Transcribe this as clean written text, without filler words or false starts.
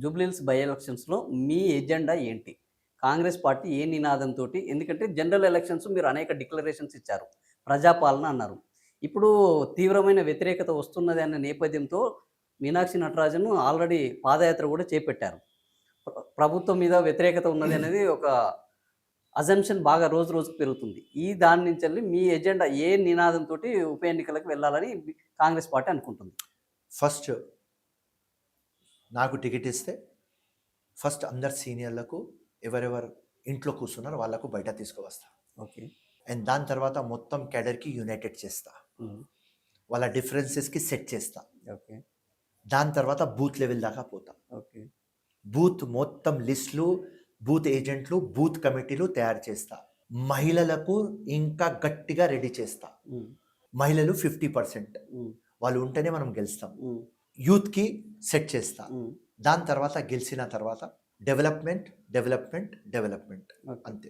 Jubilee Hills by ఎలక్షన్స్‌లో మీ agenda ఏంటి? Congress party ఏ నినాదంతోటి ఎందుకంటే జనరల్ ఎలక్షన్స్ మీరు అనేక డిక్లరేషన్స్ ఇచ్చారు. ప్రజాపాలన అన్నారు. ఇప్పుడు తీవ్రమైన వ్యతిరేకత వస్తున్నది అన్న నేపథ్యంతో మీనాక్షి నటరాజన్ ఆల్రెడీ పాదయాత్ర కూడా చేపట్టారు. ప్రభుత్వం మీద వ్యతిరేకత ఉన్నది అనేది ఒక అజంప్షన్ బాగా రోజు రోజుకు పెరుగుతుంది. ఈ దాని నుంచెల్లి మీ ఎజెండా ఏ నినాదంతోటి ఉప ఎన్నికలకు వెళ్ళాలని కాంగ్రెస్ పార్టీ అనుకుంటుంది? ఫస్ట్ నాకు టికెట్ ఇస్తే ఫస్ట్ అందరు సీనియర్లకు ఎవరెవరు ఇంట్లో కూర్చున్నారో వాళ్ళకు బయట తీసుకువస్తా. ఓకే. అండ్ దాని తర్వాత మొత్తం క్యాడర్కి యునైటెడ్ చేస్తా. వాళ్ళ డిఫరెన్సెస్కి సెట్ చేస్తా. ఓకే. దాని తర్వాత బూత్ లెవెల్ దాకా పోతా. ఓకే. బూత్ మొత్తం లిస్టులు, బూత్ ఏజెంట్లు, బూత్ కమిటీలు తయారు చేస్తా. మహిళలకు ఇంకా గట్టిగా రెడీ చేస్తా. మహిళలు 50% వాళ్ళు ఉంటేనే మనం గెలుస్తాం. యూత్కి సెట్ చేస్తా. దాని తర్వాత గెలిచిన తర్వాత డెవలప్మెంట్ డెవలప్మెంట్ డెవలప్మెంట్ అంతే.